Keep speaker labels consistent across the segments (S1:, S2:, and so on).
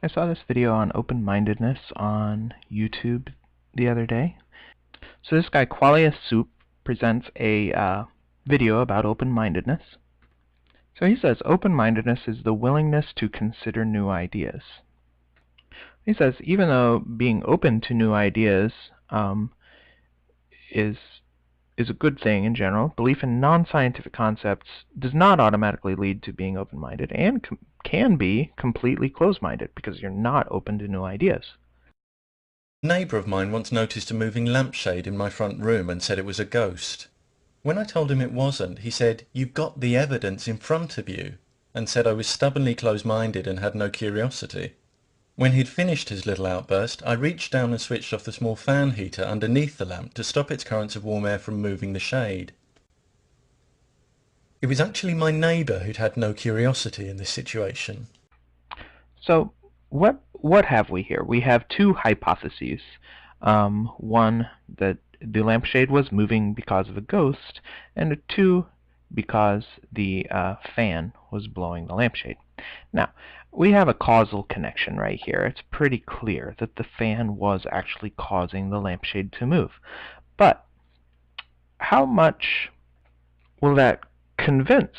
S1: I saw this video on open-mindedness on YouTube the other day. So this guy, Qualia Soup, presents a video about open-mindedness. So he says open-mindedness is the willingness to consider new ideas. He says even though being open to new ideas is a good thing in general, belief in non-scientific concepts does not automatically lead to being open-minded and can be completely closed-minded because you're not open to new ideas.
S2: A neighbour of mine once noticed a moving lampshade in my front room and said it was a ghost. When I told him it wasn't, he said, "You've got the evidence in front of you," and said I was stubbornly close-minded and had no curiosity. When he'd finished his little outburst, I reached down and switched off the small fan heater underneath the lamp to stop its currents of warm air from moving the shade. It was actually my neighbour who'd had no curiosity in this situation.
S1: So what have we here? We have two hypotheses. One, that the lampshade was moving because of a ghost, and two, because the fan was blowing the lampshade. Now, we have a causal connection right here. It's pretty clear that the fan was actually causing the lampshade to move. But how much will that convince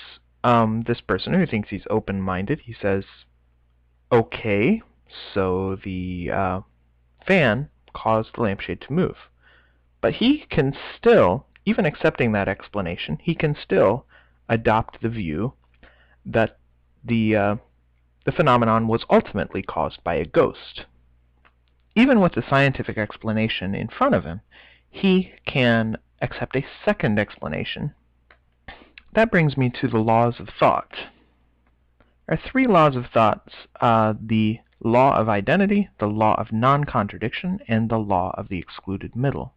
S1: this person who thinks he's open-minded? He says, okay, so the fan caused the lampshade to move. But he can still, even accepting that explanation, he can still adopt the view that the phenomenon was ultimately caused by a ghost. Even with the scientific explanation in front of him, he can accept a second explanation. That brings me to the laws of thought. There are three laws of thought: the law of identity, the law of non-contradiction, and the law of the excluded middle.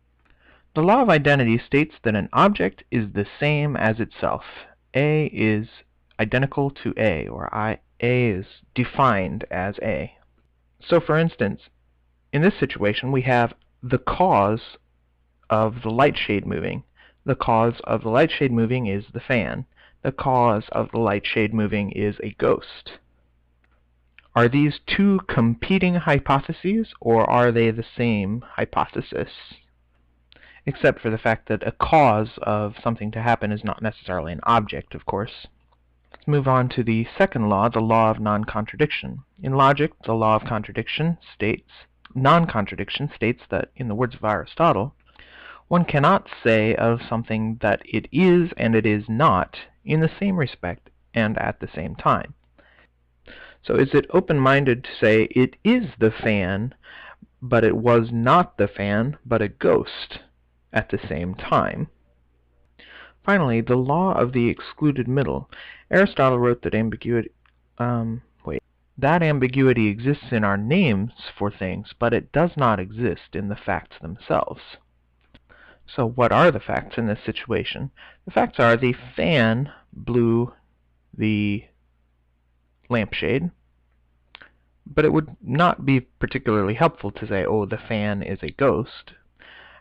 S1: The law of identity states that an object is the same as itself. A is identical to A, or A is defined as A. So for instance, in this situation we have the cause of the light shade moving. The cause of the light shade moving is the fan. The cause of the light shade moving is a ghost. Are these two competing hypotheses, or are they the same hypothesis? Except for the fact that a cause of something to happen is not necessarily an object, of course. Let's move on to the second law, the law of non-contradiction. In logic, the law of non-contradiction states that, in the words of Aristotle, one cannot say of something that it is and it is not in the same respect and at the same time. So is it open-minded to say it is the fan, but it was not the fan, but a ghost at the same time? Finally, the law of the excluded middle. Aristotle wrote that that ambiguity exists in our names for things, but it does not exist in the facts themselves. So what are the facts in this situation? The facts are the fan blew the lampshade, but it would not be particularly helpful to say, oh, the fan is a ghost.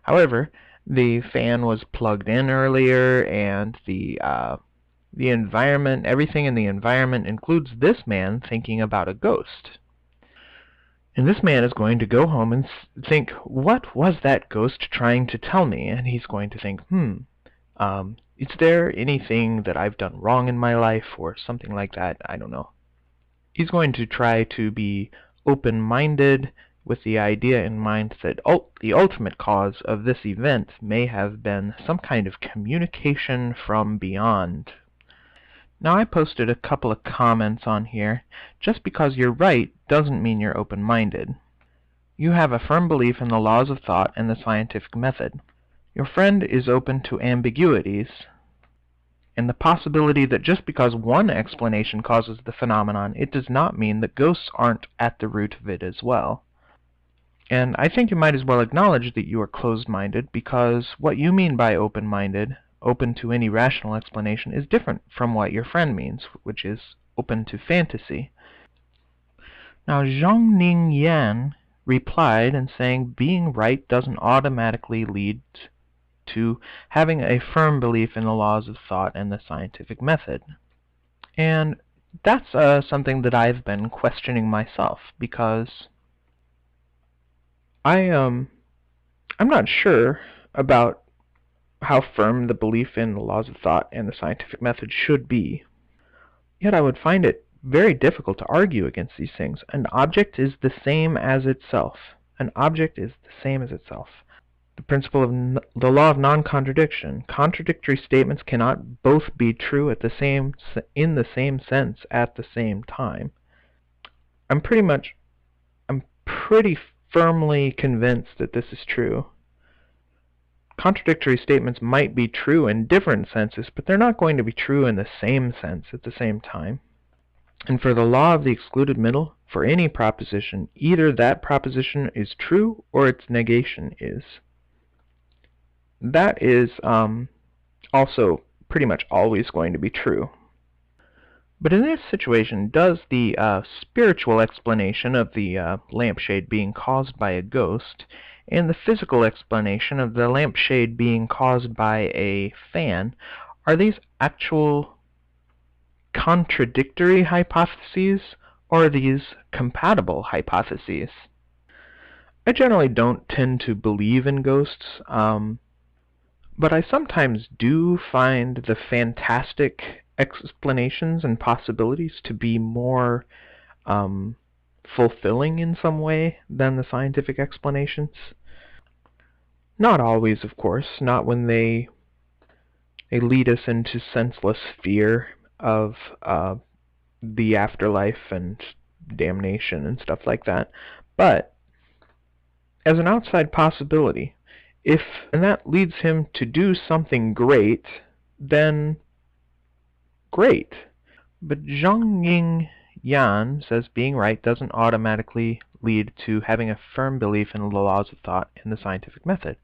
S1: However, the fan was plugged in earlier, and the environment, everything in the environment includes this man thinking about a ghost. And this man is going to go home and think, what was that ghost trying to tell me? And he's going to think, is there anything that I've done wrong in my life, or something like that? I don't know. He's going to try to be open-minded with the idea in mind that the ultimate cause of this event may have been some kind of communication from beyond. Now, I posted a couple of comments on here. Just because you're right doesn't mean you're open-minded. You have a firm belief in the laws of thought and the scientific method. Your friend is open to ambiguities and the possibility that just because one explanation causes the phenomenon, it does not mean that ghosts aren't at the root of it as well. And I think you might as well acknowledge that you are closed-minded, because what you mean by open-minded, open to any rational explanation, is different from what your friend means, which is open to fantasy. Now, Zhongning Yan replied and saying being right doesn't automatically lead to having a firm belief in the laws of thought and the scientific method. And That's something that I've been questioning myself, because I'm not sure about how firm the belief in the laws of thought and the scientific method should be. Yet I would find it very difficult to argue against these things. An object is the same as itself. An object is the same as itself. The principle of the law of non-contradiction. Contradictory statements cannot both be true in the same sense at the same time. I'm pretty firmly convinced that this is true. Contradictory statements might be true in different senses, but they're not going to be true in the same sense at the same time. And for the law of the excluded middle, for any proposition, either that proposition is true or its negation is. That is also pretty much always going to be true. But in this situation, does the spiritual explanation of the lampshade being caused by a ghost and the physical explanation of the lampshade being caused by a fan, are these actual contradictory hypotheses, or are these compatible hypotheses? I generally don't tend to believe in ghosts, but I sometimes do find the fantastic explanations and possibilities to be more fulfilling in some way than the scientific explanations. Not always, of course, not when they lead us into senseless fear of the afterlife and damnation and stuff like that. But as an outside possibility, and that leads him to do something great, then great. But Zhongying Yan says being right doesn't automatically lead to having a firm belief in the laws of thought and the scientific method.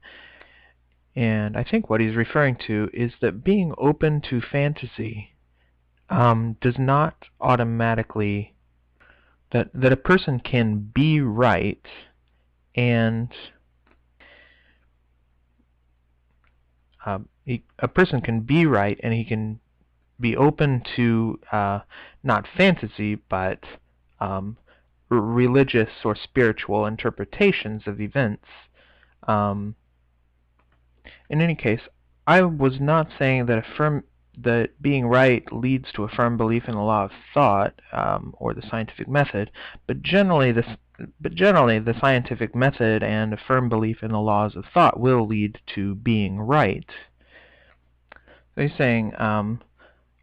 S1: And I think what he's referring to is that being open to fantasy does not automatically, that a person can be right and a person can be right and he can be open to not fantasy but religious or spiritual interpretations of events. In any case, I was not saying that being right leads to a firm belief in the law of thought or the scientific method, but generally the scientific method and a firm belief in the laws of thought will lead to being right. So he's saying,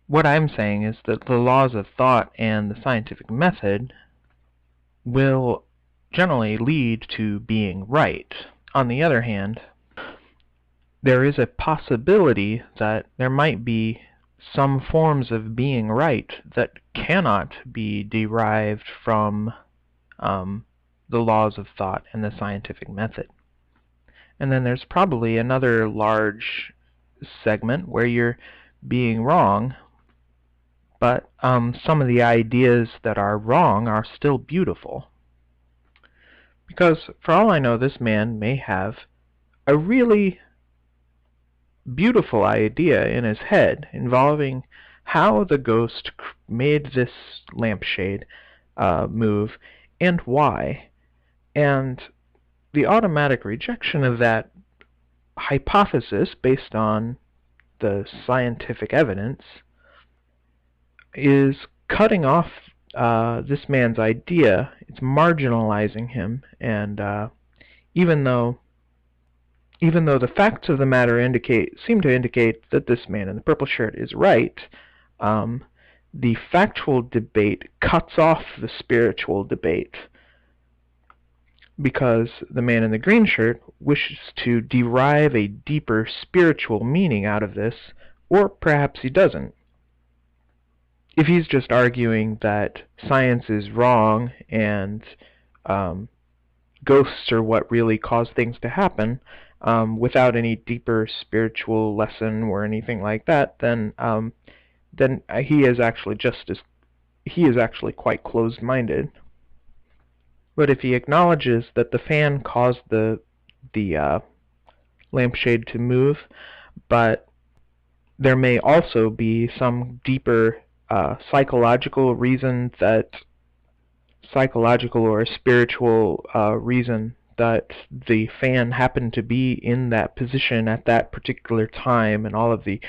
S1: what I'm saying is that the laws of thought and the scientific method will generally lead to being right. On the other hand, there is a possibility that there might be some forms of being right that cannot be derived from the laws of thought and the scientific method. And then there's probably another large segment where you're being wrong, but some of the ideas that are wrong are still beautiful. Because for all I know, this man may have a really beautiful idea in his head involving how the ghost made this lampshade move and why. And the automatic rejection of that hypothesis based on the scientific evidence is cutting off this man's idea. It's marginalizing him, and even though the facts of the matter seem to indicate that this man in the purple shirt is right, the factual debate cuts off the spiritual debate, because the man in the green shirt wishes to derive a deeper spiritual meaning out of this, or perhaps he doesn't. If he's just arguing that science is wrong and ghosts are what really cause things to happen, without any deeper spiritual lesson or anything like that, then he is actually quite closed-minded. But if he acknowledges that the fan caused the lampshade to move, but there may also be some deeper psychological reason that psychological or spiritual reason that the fan happened to be in that position at that particular time, and all of the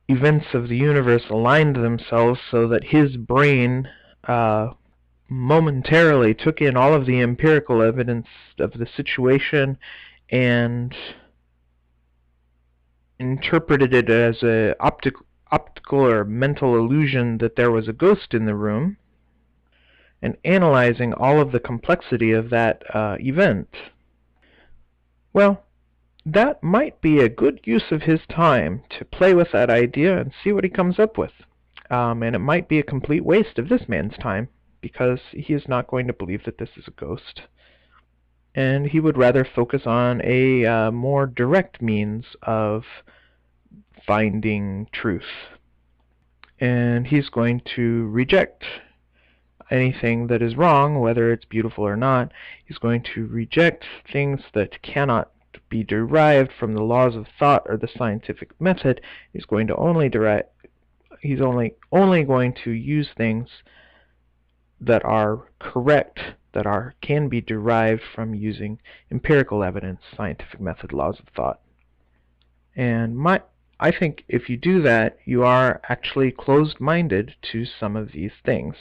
S1: events of the universe aligned themselves so that his brain momentarily took in all of the empirical evidence of the situation and interpreted it as a optical or mental illusion that there was a ghost in the room, and analyzing all of the complexity of that event. Well, that might be a good use of his time to play with that idea and see what he comes up with. And it might be a complete waste of this man's time, because he is not going to believe that this is a ghost. And he would rather focus on a more direct means of finding truth. And he's going to reject anything that is wrong, whether it's beautiful or not. He's going to reject things that cannot be derived from the laws of thought or the scientific method. He's going to only going to use things that are correct, that can be derived from using empirical evidence, scientific method, laws of thought. And I think if you do that, you are actually closed-minded to some of these things.